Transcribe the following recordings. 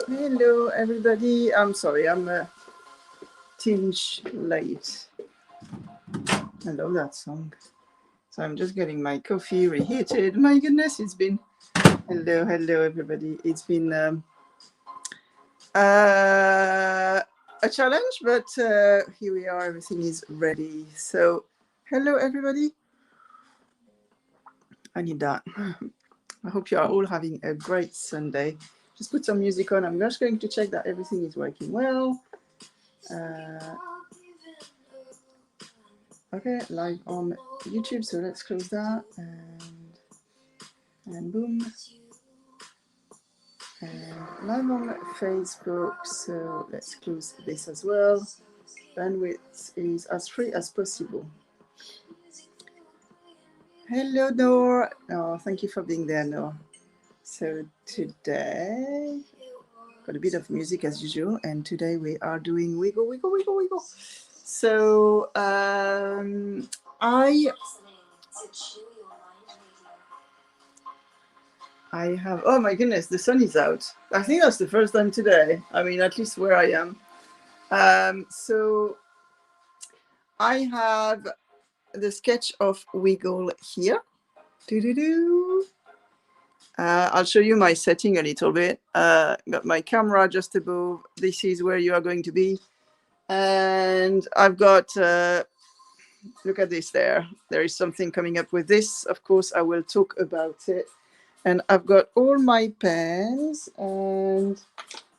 Hello, everybody. I'm sorry, I'm a tinge late. I love that song. So I'm just getting my coffee reheated. My goodness, it's been hello, everybody. It's been uh, a challenge, but here we are. Everything is ready. So, hello, everybody. I need that. I hope you are all having a great Sunday. Just put some music on. I'm just going to check that everything is working well. Uh, Okay, live on YouTube, so let's close that and boom. And live on Facebook, so let's close this as well. Bandwidth is as free as possible. Hello, Noor. Oh, thank you for being there, Noor. So today, got a bit of music as usual, and today we are doing wiggle, wiggle, wiggle, wiggle. So I have, oh my goodness, the sun is out. I think that's the first time today. I mean, at least where I am. So I have the sketch of Wiggle here. Doo-doo-doo. I'll show you my setting a little bit. Got my camera just above. This is where you are going to be. And I've got, look at this there. There is something coming up with this. Of course, I will talk about it. And I've got all my pens, and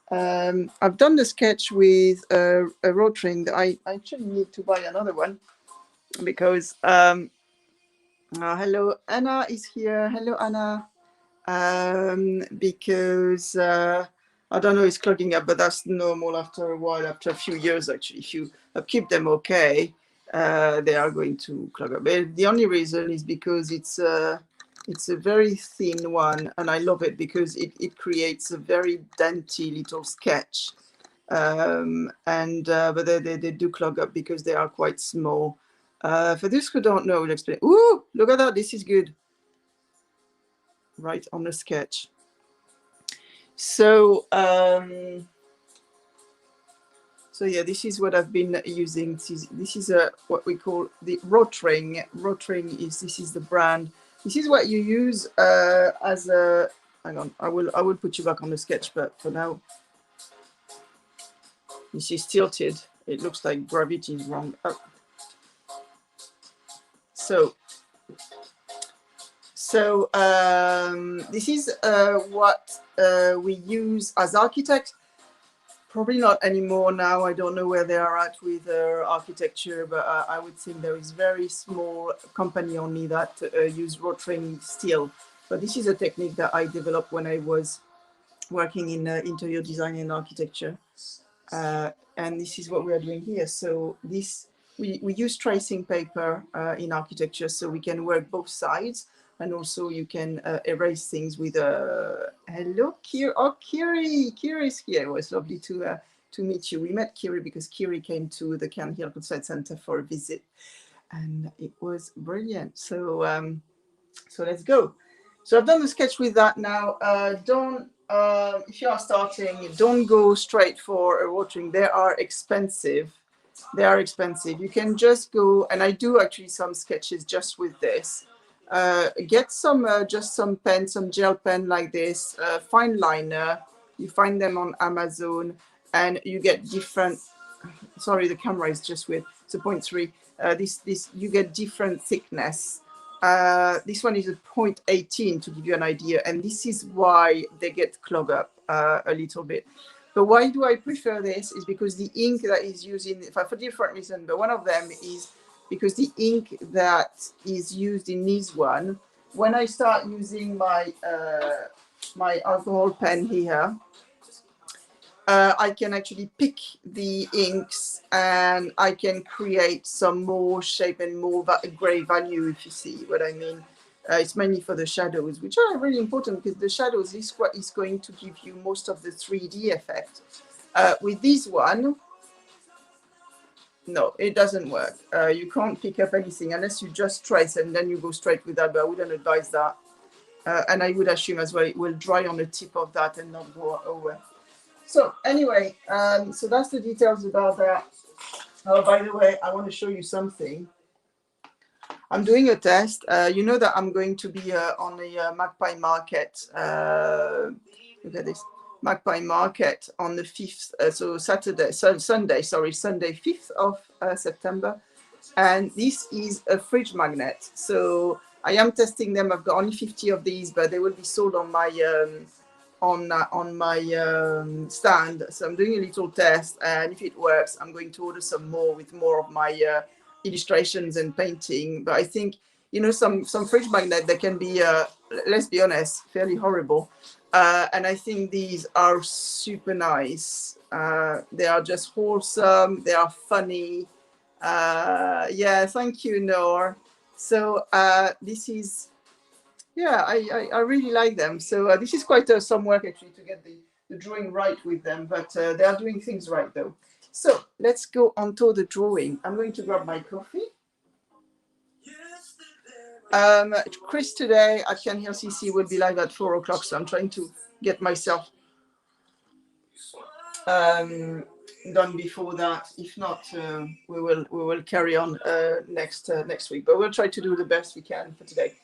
I've done the sketch with a rotring. I actually need to buy another one because hello, Anna is here. Hello, Anna. Because I don't know, it's clogging up, but that's normal after a while, after a few years actually. If you keep them okay, they are going to clog up. But the only reason is because it's a very thin one, and I love it because it creates a very dainty little sketch. But they do clog up because they are quite small. For those who don't know, I'll explain. Ooh, look at that! This is good. Right on the sketch. So yeah, this is what I've been using. This is what we call the rotring. Rotring is the brand. This is what you use as a. Hang on, I will put you back on the sketch, but for now, this is tilted. It looks like gravity is wrong. Oh. So this is what we use as architects. Probably not anymore now. I don't know where they are at with architecture, but I would think there is very small company only that use rotring steel. But this is a technique that I developed when I was working in interior design and architecture. And this is what we are doing here. So we use tracing paper in architecture, so we can work both sides. And also you can erase things with a hello, Kiri. Oh, Kiri's here. It was lovely to meet you. We met Kiri because Kiri came to the Can Hill Concert Center for a visit, and it was brilliant. So so let's go. So I've done the sketch with that now. Don't if you are starting, don't go straight for a rotring. They are expensive. They are expensive. You can just go, and I do actually some sketches just with this. Get some just some pen, some gel pen like this, fine liner. You find them on Amazon, and you get different. Sorry, the camera is just with. It's a 0.3. This you get different thickness. This one is a 0.18 to give you an idea, and this is why they get clogged up a little bit. But why do I prefer this? Is because the ink that is used in, for different reasons, but one of them is because the ink that is used in this one, when I start using my my alcohol pen here, I can actually pick the inks and I can create some more shape and more gray value, if you see what I mean. It's mainly for the shadows, which are really important because the shadows is what is going to give you most of the 3D effect. With this one, no, it doesn't work. You can't pick up anything unless you just trace and then you go straight with that, but I wouldn't advise that. And I would assume as well it will dry on the tip of that and not go over. So anyway, so that's the details about that. Oh, by the way, I want to show you something. I'm doing a test. You know that I'm going to be on the Magpie Market. Look at this. Magpie Market on the 5th, so Sunday, 5th of September. And this is a fridge magnet. So I am testing them. I've got only 50 of these, but they will be sold on my stand. So I'm doing a little test, and if it works, I'm going to order some more with more of my illustrations and painting. But I think, you know, some fridge magnet that can be, let's be honest, fairly horrible. And I think these are super nice. They are just wholesome. They are funny. Yeah, thank you, Noor. So this is, yeah, I really like them. So this is quite some work actually to get the drawing right with them, but they are doing things right though. So let's go on to the drawing. I'm going to grab my coffee. Chris today at Can Hear CC will be live at 4 o'clock, so I'm trying to get myself done before that. If not, we will carry on next week, but we'll try to do the best we can for today.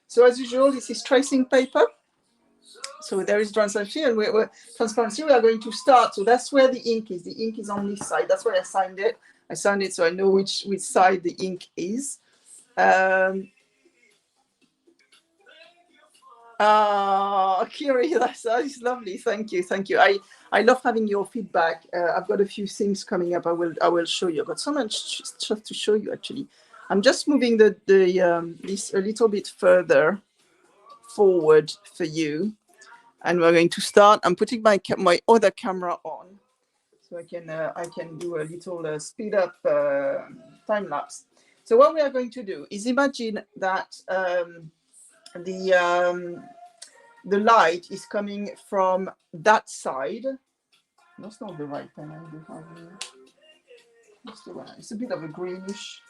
So as usual, this is tracing paper. So there is transparency, and we're transparency. We are going to start. So that's where the ink is. The ink is on this side. That's where I signed it. I signed it so I know which side the ink is. Kiri, that is lovely. Thank you. I love having your feedback. I've got a few things coming up. I will show you. I've got so much stuff to show you actually. I'm just moving this a little bit further forward for you, and we're going to start. I'm putting my other camera on so I can do a little speed up time lapse. So what we are going to do is imagine that the light is coming from that side. That's not the right pen I do have here. That's the one. It's a bit of a greenish.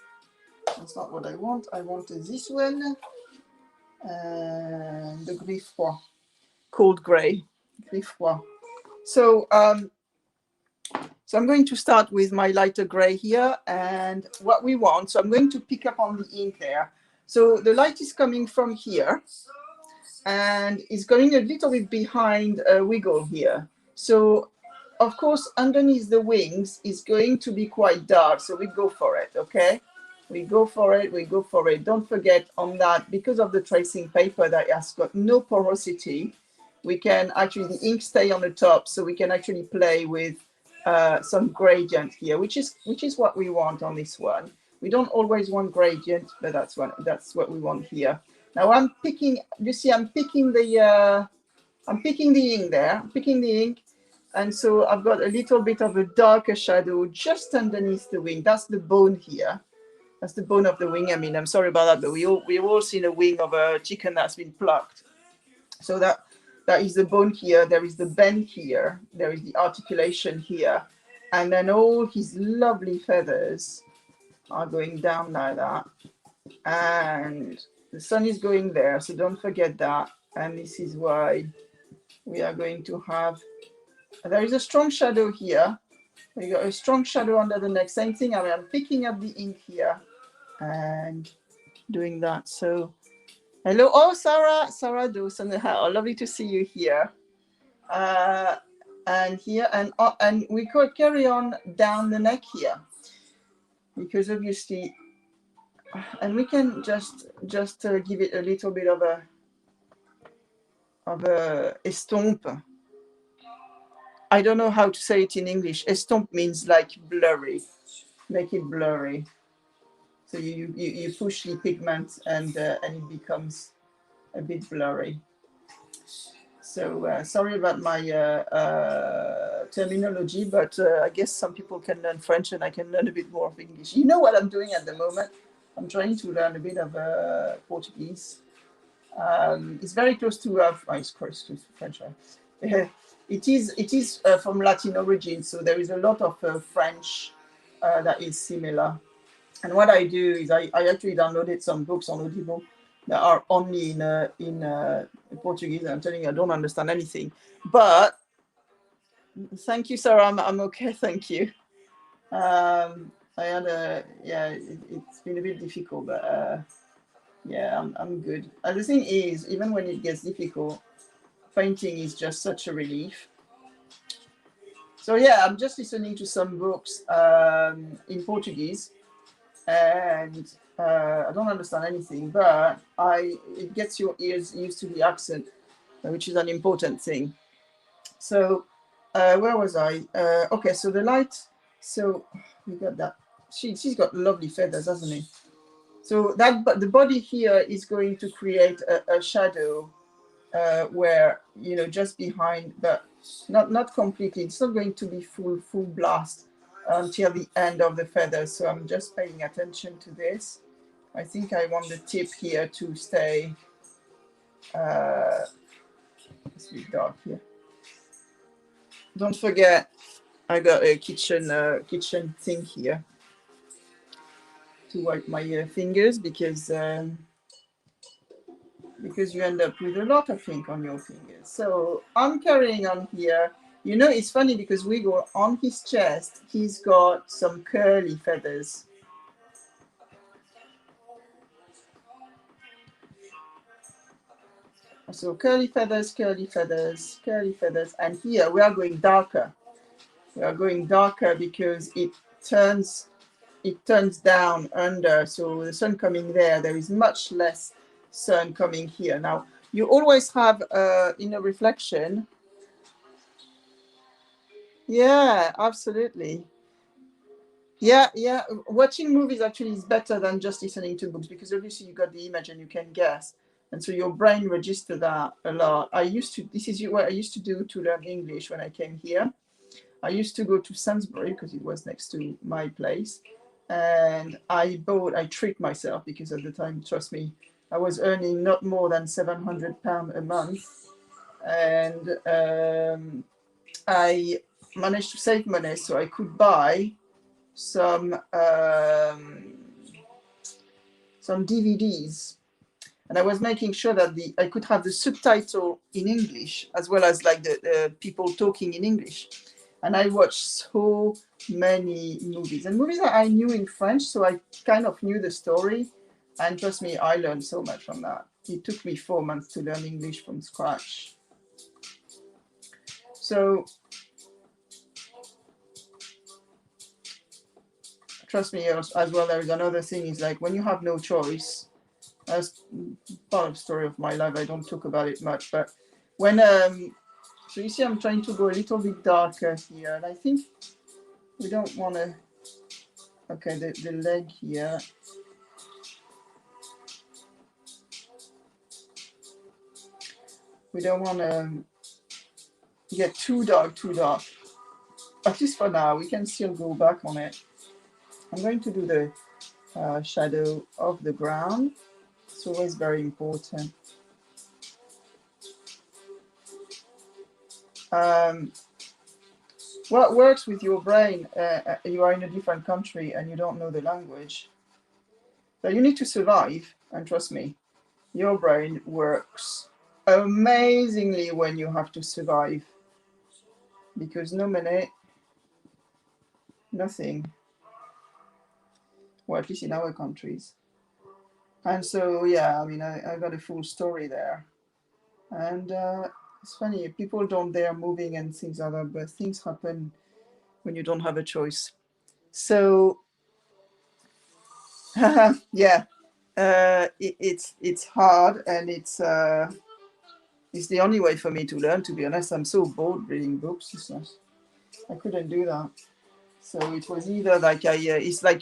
That's not what I want. I want this one. And the gris froid, cold gray, gris froid. So so I'm going to start with my lighter gray here, and what we want. So I'm going to pick up on the ink there. So the light is coming from here, and it's going a little bit behind a wiggle here. So of course, underneath the wings is going to be quite dark. So we go for it, okay? We go for it. Don't forget on that, because of the tracing paper that has got no porosity, we can actually, the ink stay on the top, so we can actually play with some gradient here, which is what we want on this one. We don't always want gradient, but that's what we want here. Now I'm picking, you see, I'm picking the ink there, I'm picking the ink. And so I've got a little bit of a darker shadow just underneath the wing. That's the bone here. That's the bone of the wing. I mean, I'm sorry about that, but we've all seen a wing of a chicken that's been plucked. So that is the bone here. There is the bend here. There is the articulation here. And then all his lovely feathers are going down like that. And the sun is going there, so don't forget that. And this is why we are going to have, there is a strong shadow here. We got a strong shadow under the neck. Same thing. I mean, I'm picking up the ink here and doing that. So, hello. Oh, Sarah Dawson. Oh, lovely to see you here. And here, and we could carry on down the neck here, because obviously, and we can just give it a little bit of a estompe. I don't know how to say it in English. Estompe means like blurry, make it blurry. So you push the pigment and it becomes a bit blurry. So sorry about my terminology, but I guess some people can learn French and I can learn a bit more of English. You know what I'm doing at the moment? I'm trying to learn a bit of Portuguese. It's very close to, it's close to French, right? It is from Latin origin, so there is a lot of French that is similar. And what I do is I actually downloaded some books on Audible that are only in Portuguese. And I'm telling you, I don't understand anything. But Thank you, Sarah. I'm okay, thank you. I had it's been a bit difficult, but yeah, I'm good. The thing is, even when it gets difficult, painting is just such a relief. So yeah, I'm just listening to some books in Portuguese, and I don't understand anything, but it gets your ears used to the accent, which is an important thing. So where was I? Okay, so the light. So we got that. She's got lovely feathers, hasn't he? So that, but the body here is going to create a shadow where, you know, just behind, but not completely. It's not going to be full blast until the end of the feathers. So I'm just paying attention to this. I think I want the tip here to stay. It's a bit dark here. Don't forget, I got a kitchen thing here to wipe my fingers because you end up with a lot of ink on your fingers. So I'm carrying on here. You know, it's funny because we go on his chest, he's got some curly feathers. So curly feathers, curly feathers, curly feathers. And here we are going darker. We are going darker because it turns down under. So the sun coming there is much less sun coming here. Now, you always have inner reflection. Yeah, absolutely. Yeah, yeah. Watching movies actually is better than just listening to books because obviously you got the image and you can guess. And so your brain registers that a lot. This is what I used to do to learn English when I came here. I used to go to Sainsbury because it was next to my place. And I tricked myself because at the time, trust me, I was earning not more than £700 a month. And I managed to save money so I could buy some DVDs, and I was making sure that I could have the subtitle in English as well as like the people talking in English. And I watched so many movies and movies that I knew in French, so I kind of knew the story. And trust me, I learned so much from that. It took me 4 months to learn English from scratch. So trust me, as well, there's another thing is like when you have no choice, that's part of the story of my life. I don't talk about it much, but when so you see I'm trying to go a little bit darker here, and I think we don't want to, okay, the leg here, we don't want to get too dark, at least for now. We can still go back on it. I'm going to do the shadow of the ground. It's always very important. What works with your brain, you are in a different country and you don't know the language, but you need to survive, and trust me, your brain works amazingly when you have to survive, because no money, nothing, well, at least in our countries. And so, yeah, I mean, I got a full story there. And it's funny, people don't dare moving and things like that, but things happen when you don't have a choice. So, yeah, it's hard, and it's the only way for me to learn. To be honest, I'm so bored reading books. I couldn't do that. So it was either like it's like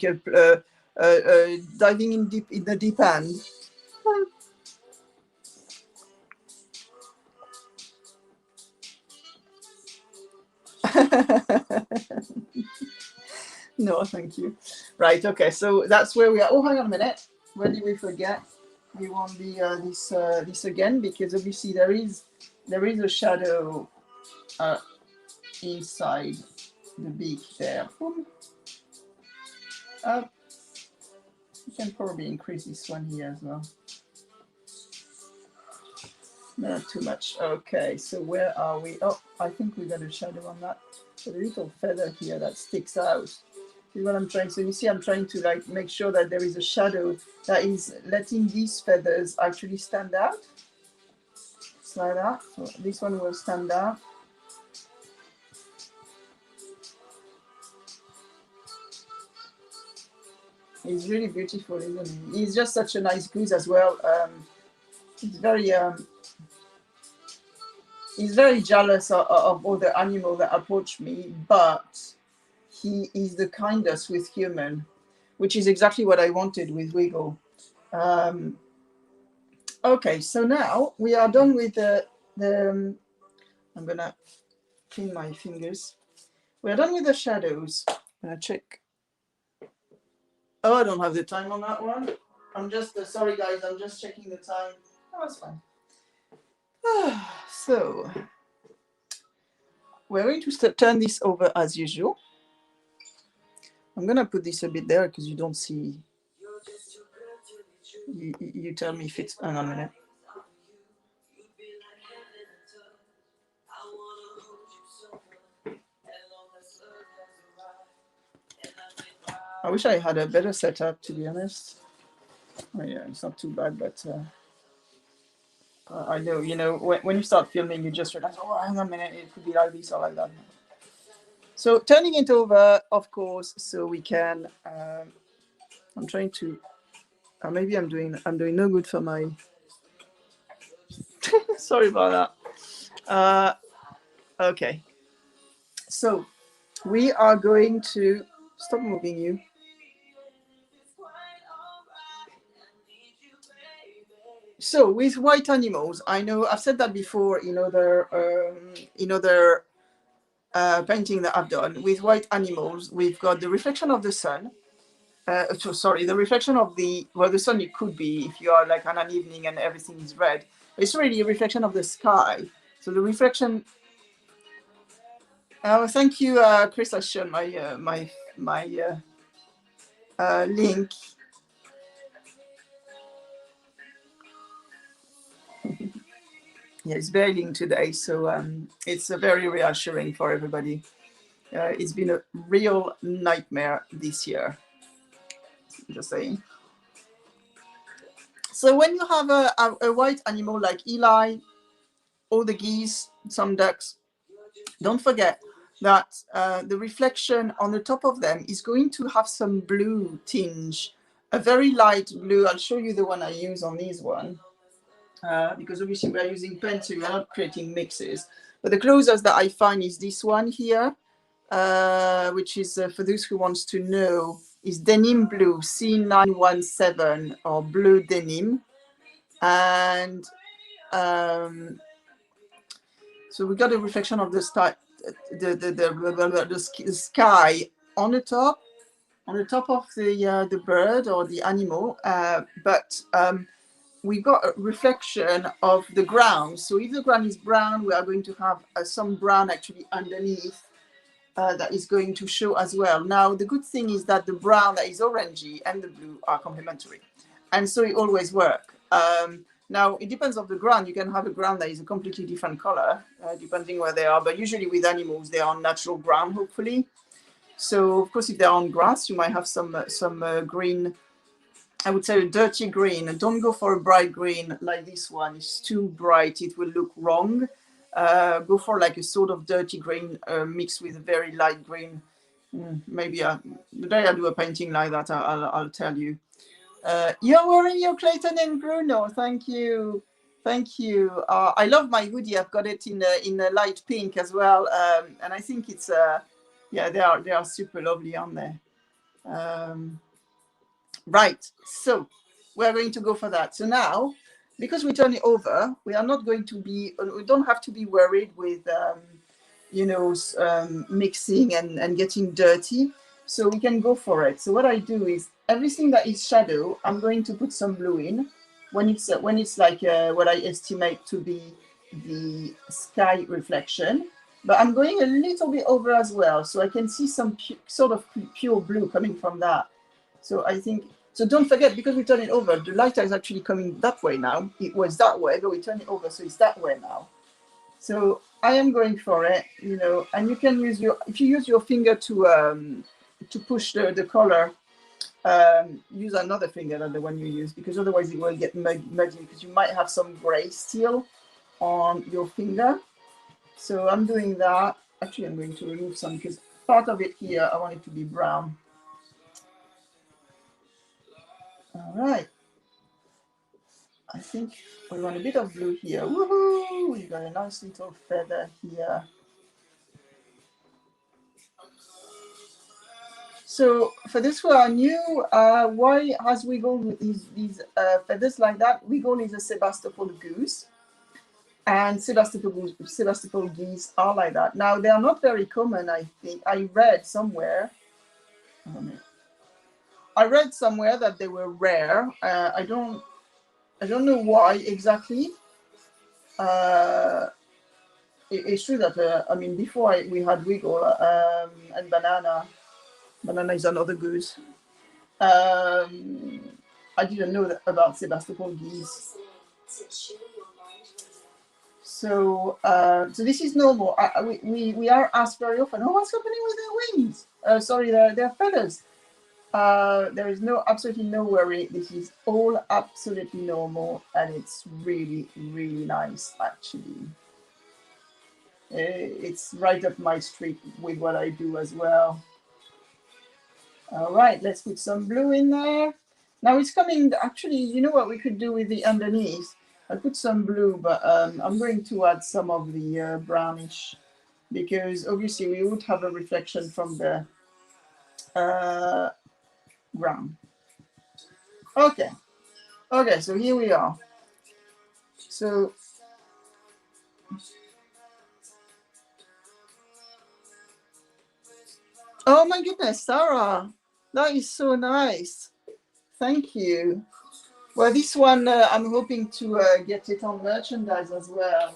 diving in the deep end. No, thank you. Right, okay, so that's where we are. Oh, hang on a minute. Where did we forget? We want this again, because obviously there is a shadow inside the beak there. You can probably increase this one here as well. Not too much. Okay, so where are we? Oh, I think we got a shadow on that. There's a little feather here that sticks out. See what I'm trying? So you see, I'm trying to like make sure that there is a shadow that is letting these feathers actually stand out. Just like that. So this one will stand out. He's really beautiful, isn't he? He's just such a nice goose as well. He's very jealous of other animals that approach me, but he is the kindest with human, which is exactly what I wanted with Wiggle. Okay, so now we are done with the I'm gonna clean my fingers. We're done with the shadows. I'm gonna check. Oh, I don't have the time on that one. I'm just sorry guys, I'm just checking the time. Oh, that's fine. So we're going to turn this over as usual. I'm gonna put this a bit there because you don't see. You tell me if it's. Hang on a minute. I wish I had a better setup, to be honest. Oh, yeah, it's not too bad, but I know, you know, when you start filming, you just realize, oh, hang on a minute, it could be like this or like that. So turning it over, of course, so we can. I'm trying to. Maybe I'm doing no good for my. Sorry about that. Okay. So we are going to stop moving you. So with white animals, I know I've said that before in other painting that I've done. With white animals, we've got the reflection of the sun. The reflection of the sun. It could be if you are like on an evening and everything is red. It's really a reflection of the sky. So the reflection. Thank you, Chris. I shared my link. Yeah, it's bailing today, so it's very reassuring for everybody. It's been a real nightmare this year. Just saying. So when you have a white animal like Eli, all the geese, some ducks, don't forget that the reflection on the top of them is going to have some blue tinge, a very light blue. I'll show you the one I use on these one. Because obviously we're using pen, so we're not creating mixes. But the closest that I find is this one here, which is, for those who wants to know, is Denim Blue C917 or Blue Denim. And so we got a reflection of the sky, the sky on the top of the bird or the animal, but we got a reflection of the ground. So if the ground is brown, we are going to have some brown actually underneath that is going to show as well. Now, the good thing is that the brown that is orangey and the blue are complementary. And so it always works. Now, it depends on the ground. You can have a ground that is a completely different color, depending where they are. But usually with animals, they are on natural ground, hopefully. So, of course, if they're on grass, you might have some green. I would say a dirty green. Don't go for a bright green like this one. It's too bright. It will look wrong. Go for like a sort of dirty green mixed with a very light green. Maybe the day I do a painting like that, I'll tell you. You're wearing your Clayton and Bruno. Thank you. Thank you. I love my hoodie. I've got it in a light pink as well. And I think it's, yeah, they are super lovely on there. Right, so we're going to go for that. So now, because we turn it over, we don't have to be worried with, mixing and getting dirty. So we can go for it. So what I do is everything that is shadow, I'm going to put some blue in. When it's like what I estimate to be the sky reflection, but I'm going a little bit over as well, so I can see some sort of pure blue coming from that. So I think So don't forget, because we turn it over, the lighter is actually coming that way now. It was that way, but we turn it over, so it's that way now. So I am going for it, you know, and you can use your, if you use your finger to push the color, use another finger than the one you use, because otherwise it will get muddy, because you might have some gray still on your finger. So I'm doing that. Actually, I'm going to remove some because part of it here, I want it to be brown. All right. I think we want a bit of blue here. Woohoo! We got a nice little feather here. So for this who are new, why has Wiggle with these feathers like that? Wiggle is a Sebastopol goose, and Sebastopol geese are like that. Now they are not very common. I think I read somewhere. I read somewhere that they were rare. I don't know why exactly. It's true that I mean, before we had Wiggle and Banana. Banana is another goose. I didn't know that about Sebastopol geese. So, so this is normal. We are asked very often, oh, what's happening with their wings? Sorry, their feathers. There is absolutely no worry. This is all absolutely normal, and it's really, really nice, actually. It's right up my street with what I do as well. All right, let's put some blue in there. Now it's coming, actually, you know what we could do with the underneath? I put some blue, but I'm going to add some of the brownish, because obviously we would have a reflection from the ground. Okay, okay, so here we are. So, oh my goodness, Sarah, that is so nice. Thank you. Well, this one, I'm hoping to get it on merchandise as well.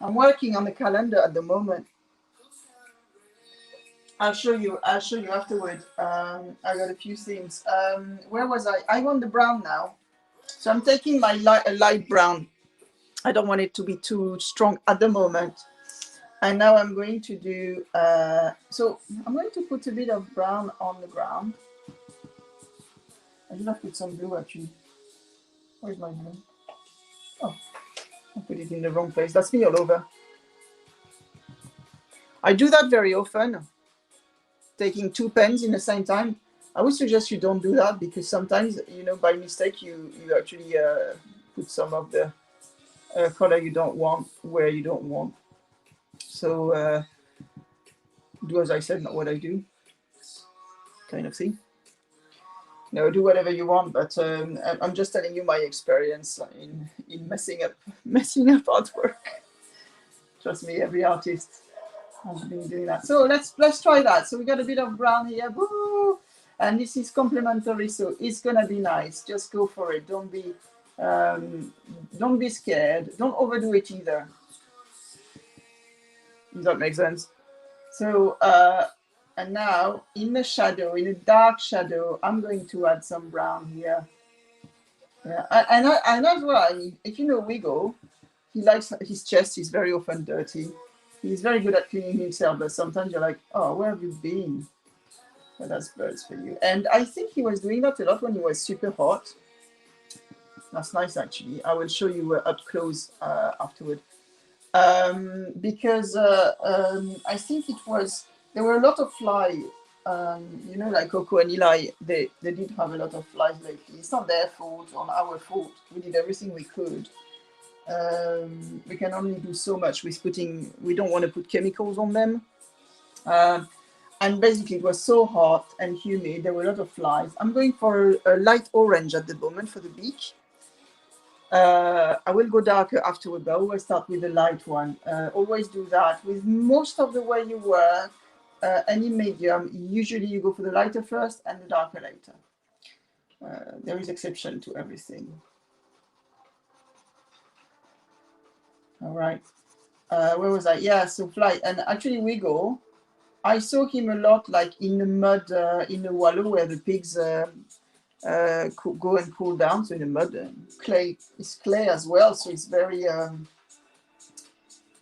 I'm working on the calendar at the moment. I'll show you afterward. I got a few things. Where was I? I want the brown now. So I'm taking my light brown. I don't want it to be too strong at the moment. And now I'm going to do, so I'm going to put a bit of brown on the ground. I should have put some blue actually. Where's my blue? Oh, I put it in the wrong place. That's me all over. I do that very often, taking two pens in the same time. I would suggest you don't do that, because sometimes, you know, by mistake, you actually put some of the color you don't want where you don't want. So do as I said, not what I do, kind of thing. No, do whatever you want, but I'm just telling you my experience in messing up artwork. Trust me, every artist has been doing that. So let's try that. So we got a bit of brown here. Woo! And this is complementary, so it's gonna be nice. Just go for it. Don't be scared. Don't overdo it either. Does that make sense? So and now in the shadow, in a dark shadow, I'm going to add some brown here. Yeah, and as well, if you know Wiggle, he likes his chest is very often dirty. He's very good at cleaning himself, but sometimes you're like, oh, where have you been? Well, that's birds for you. And I think he was doing that a lot when he was super hot. That's nice, actually. I will show you up close afterward. Because I think there were a lot of flies. You know, like Coco and Eli, they did have a lot of flies lately. It's not their fault, on our fault. We did everything we could. We can only do so much with we don't want to put chemicals on them. And basically it was so hot and humid, there were a lot of flies. I'm going for a light orange at the moment for the beak. I will go darker afterward, but I always start with a light one. Always do that. With most of the way you work, any medium, usually you go for the lighter first and the darker later. There is exception to everything. All right. Where was I? Yeah, so fly. And actually Wiggle, I saw him a lot like in the mud, in the wallow where the pigs go and cool down. So in the mud, clay is clay as well, so it's very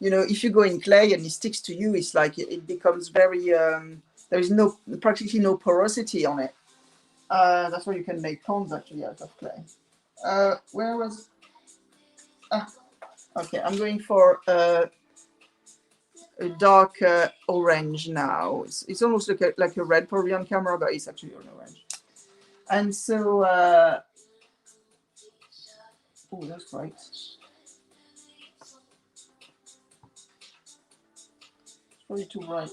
you know, if you go in clay and it sticks to you, it's like it becomes very there is no practically no porosity on it. That's why you can make ponds actually out of clay. Where was okay, I'm going for a dark orange now. It's almost like a red probably on camera, but it's actually an orange. And so oh, that's great. Probably too bright.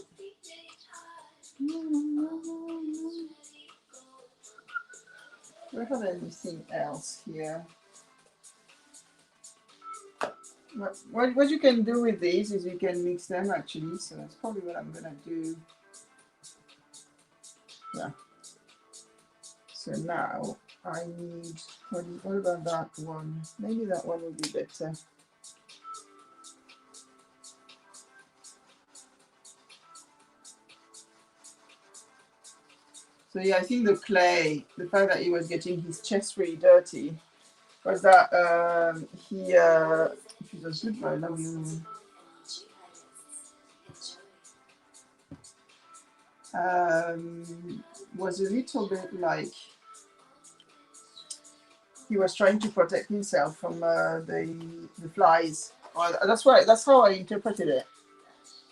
Do I have anything else here? What you can do with these is you can mix them actually. So that's probably what I'm gonna do. Yeah. So now I need, what about that one? Maybe that one would be better. So yeah, I think the clay, the fact that he was getting his chest really dirty, was that he does good, I love you. Was a little bit like he was trying to protect himself from the flies. Well, that's how I interpreted it.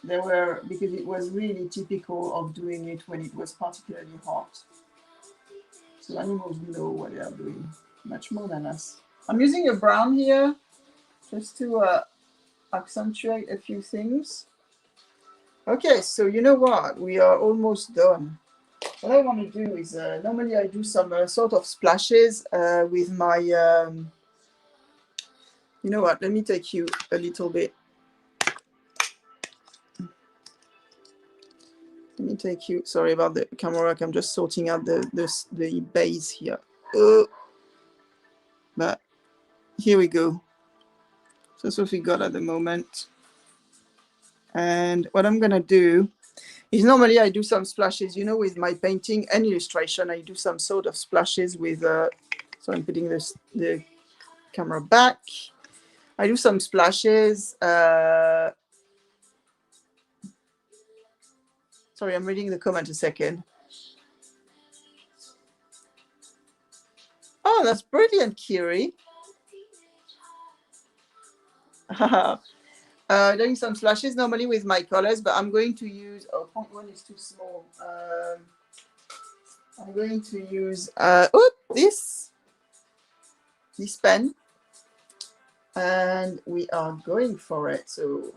They were, because it was really typical of doing it when it was particularly hot. So animals know what they are doing much more than us. I'm using a brown here just to accentuate a few things. Okay, so you know what? We are almost done. What I want to do is, normally I do some sort of splashes with my, you know what? Let me take you a little bit. Let me take you, sorry about the camera, I'm just sorting out the base here. But here we go. So that's what we got at the moment. And what I'm gonna do is, normally I do some splashes, you know, with my painting and illustration, I do some sort of splashes with, so I'm putting the camera back. I do some splashes. Sorry, I'm reading the comment a second. Oh, that's brilliant, Kiri. Doing some splashes normally with my colors, but I'm going to use, oh, 0.1 is too small. I'm going to use this pen, and we are going for it. So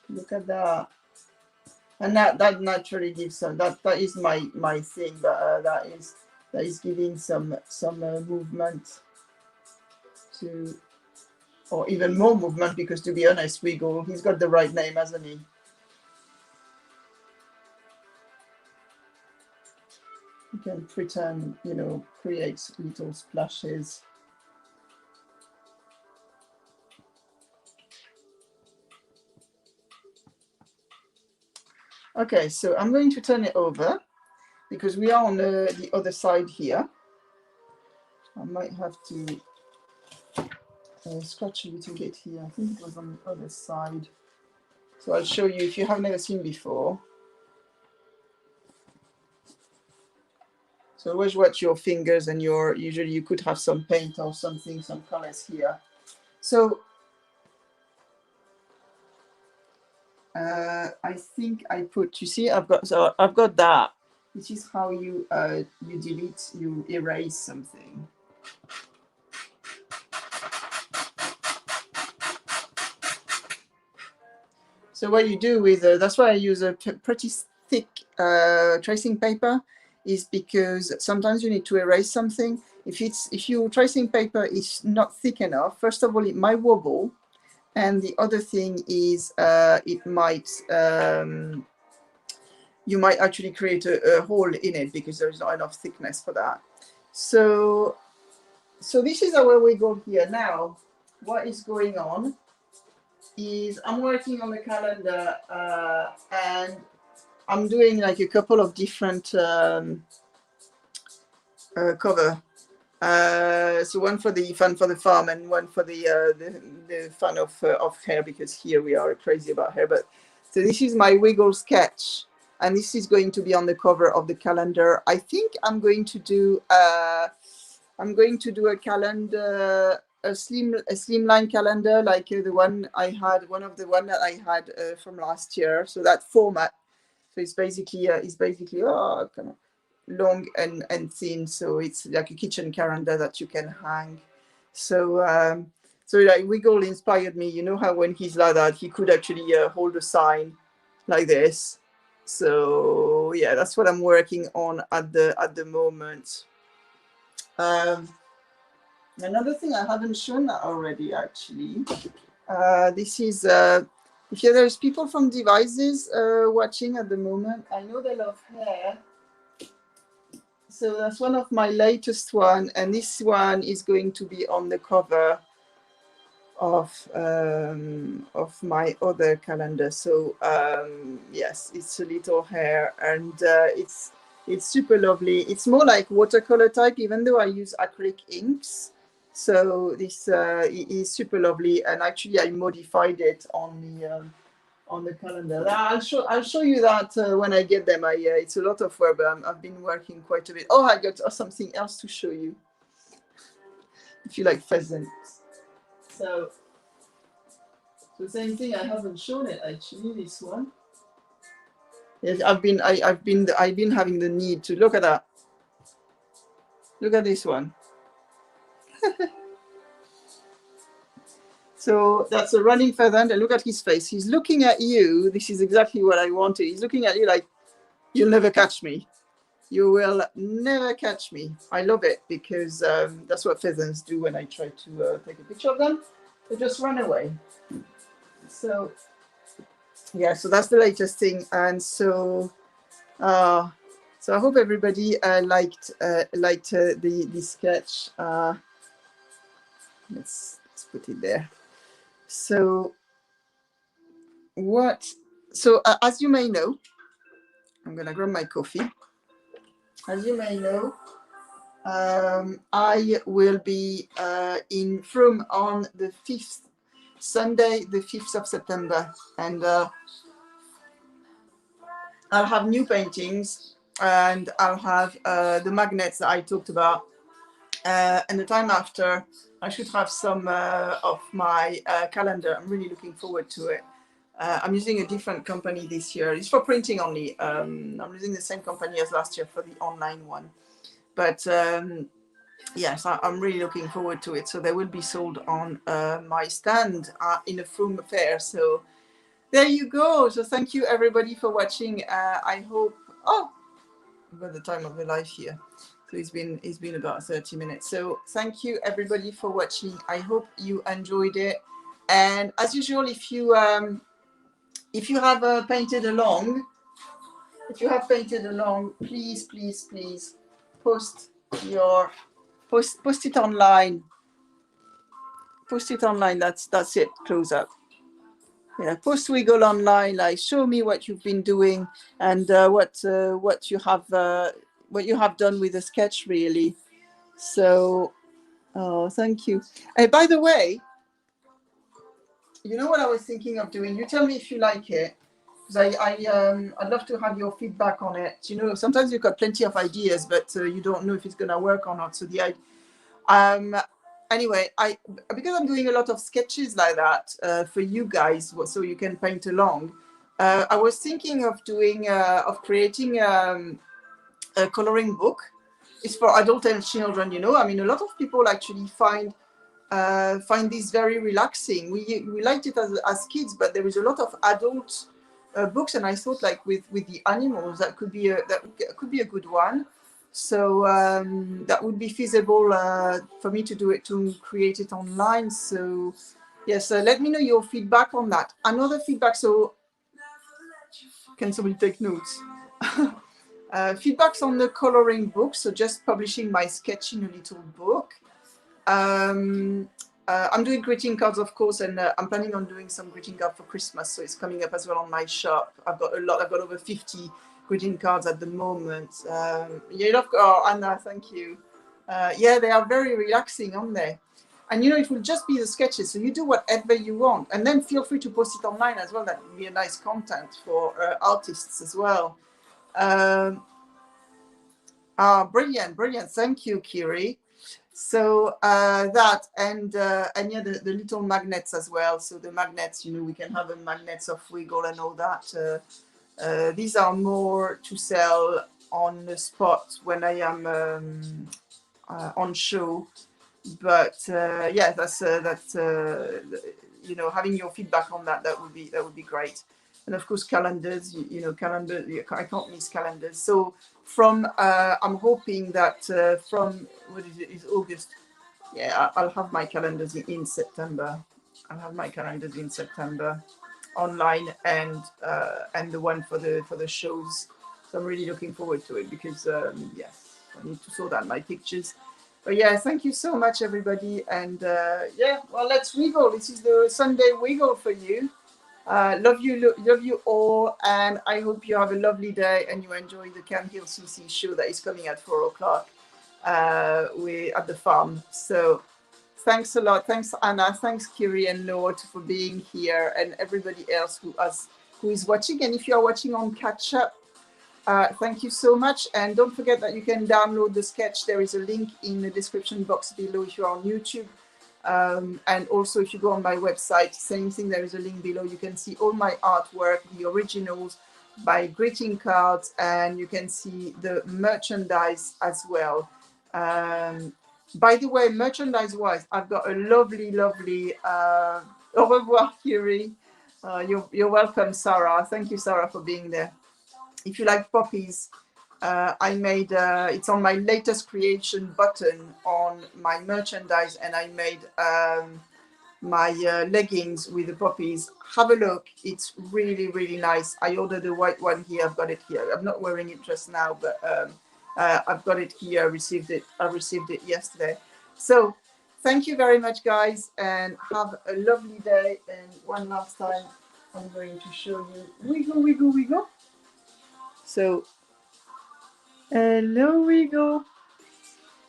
look at that. And that naturally gives some, that is my thing, but that is giving some movement to, or even more movement, because to be honest, Wiggle, he's got the right name, hasn't he? You can pretend, you know, create little splashes. Okay, so I'm going to turn it over because we are on the other side here. I might have to scratch a little bit here. I think it was on the other side. So I'll show you if you have never seen before. So always watch your fingers and usually you could have some paint or something, some colors here. So I think I put, you see, I've got that. This is how you delete, you erase something. So what you do with, that's why I use a pretty thick tracing paper, is because sometimes you need to erase something. If your tracing paper is not thick enough, first of all, it might wobble. And the other thing is it might, you might actually create a hole in it because there's not enough thickness for that. So this is where we go here. Now, what is going on is I'm working on the calendar and I'm doing like a couple of different cover. So one for the fun for the farm and one for the fun of hair, because here we are crazy about hair. But so this is my wiggle sketch, and this is going to be on the cover of the calendar. I think I'm going to do a calendar, a slimline calendar, like the one I had, one of the one that I had from last year. So that format. So it's basically kind of long and thin, so it's like a kitchen calendar that you can hang. So so like Wiggle inspired me. You know how when he's like that, he could actually hold a sign like this. So yeah, that's what I'm working on at the moment. Another thing I haven't shown that already, actually. This is if there's people from Devices watching at the moment. I know they love hair. So that's one of my latest one, and this one is going to be on the cover of my other calendar. So yes, it's a little hair, and it's super lovely. It's more like watercolor type, even though I use acrylic inks. So this is super lovely, and actually I modified it on the calendar. I'll show you that when I get them. It's a lot of work, but I've been working quite a bit. Oh, I got something else to show you. If you like pheasants. So same thing. I haven't shown it actually. This one. Yes, I've been having the need to look at that. Look at this one. So that's a running pheasant, and look at his face. He's looking at you. This is exactly what I wanted. He's looking at you like, you'll never catch me. You will never catch me. I love it, because that's what pheasants do when I try to take a picture of them. They just run away. So yeah, so that's the latest thing. And so so I hope everybody liked the sketch. Let's put it there. So as you may know, I'm gonna grab my coffee. As you may know, I will be in Frome on the 5th, Sunday, the 5th of September, and I'll have new paintings, and I'll have the magnets that I talked about, and the time after, I should have some of my calendar. I'm really looking forward to it. I'm using a different company this year. It's for printing only. I'm using the same company as last year for the online one. But yes, I'm really looking forward to it. So they will be sold on my stand in a Frome fair. So there you go. So thank you everybody for watching. I hope. Oh, I've got the time of the live here. So it's been about 30 minutes. So thank you everybody for watching. I hope you enjoyed it. And as usual, if you have painted along, please post it online. Post it online. That's it. Close up. Yeah, post Wiggle online. Like, show me what you've been doing, and what you have done with the sketch, really. So, oh, thank you. By the way, you know what I was thinking of doing? You tell me if you like it, because I'd love to have your feedback on it. You know, sometimes you've got plenty of ideas, but you don't know if it's gonna work or not. So anyway, because I'm doing a lot of sketches like that for you guys, so you can paint along. I was thinking of creating a coloring book. It's for adult and children. You know, I mean, a lot of people actually find this very relaxing. We liked it as kids, but there is a lot of adult books, and I thought, like, with the animals, that could be a good one. So that would be feasible for me to create it online. So yes, let me know your feedback on that. Another feedback. So can somebody take notes? Feedbacks on the coloring book. So just publishing my sketch in a little book. I'm doing greeting cards, of course, and I'm planning on doing some greeting cards for Christmas. So it's coming up as well on my shop. I've got over 50 greeting cards at the moment. Yeah, oh, Anna, thank you. Yeah, they are very relaxing, aren't they? And you know, it will just be the sketches, so you do whatever you want, and then feel free to post it online as well. That would be a nice content for artists as well. Brilliant, brilliant. Thank you, Kiri. So that and yeah, the little magnets as well. So the magnets, you know, we can have the magnets of Wiggle and all that. These are more to sell on the spot when I am on show. But yeah, that's you know, having your feedback on that, that would be great. And of course, calendars, you know, calendar, I can't miss calendars. So from I'm hoping that from what is it, is August. Yeah, I'll have my calendars in September. I'll have my calendars in September online, and the one for the shows. So I'm really looking forward to it because yes, I need to sort out my pictures. But yeah, thank you so much, everybody. And yeah, well, let's wiggle. This is the Sunday wiggle for you. Love you all, and I hope you have a lovely day and you enjoy the Can Hill CC show that is coming at 4 o'clock. We're at the farm. So thanks a lot. Thanks, Anna. Thanks, Kiri and Lord, for being here, and everybody else who is watching. And if you are watching on catch up, thank you so much. And don't forget that you can download the sketch. There is a link in the description box below if you're on YouTube. And also, if you go on my website, same thing, there is a link below. You can see all my artwork, the originals, by greeting cards, and you can see the merchandise as well. By the way, merchandise-wise, I've got a lovely, lovely, au revoir, Kiri. You're welcome, Sarah. Thank you, Sarah, for being there. If you like poppies, I made, it's on my latest creation button on my merchandise, and I made my leggings with the poppies. Have a look. It's really, really nice. I ordered the white one here. I've got it here. I'm not wearing it just now, but I've got it here. I received it yesterday. So thank you very much, guys, and have a lovely day. And one last time, I'm going to show you wiggle, wiggle, wiggle. So hello, Wiggle.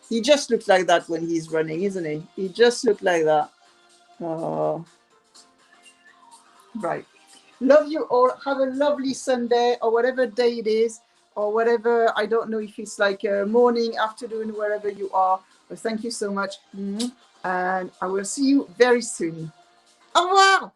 He just looks like that when he's running, isn't he? He just looks like that. Oh, right. Love you all. Have a lovely Sunday or whatever day it is, or whatever. I don't know if it's like morning, afternoon, wherever you are. But thank you so much. And I will see you very soon. Au revoir.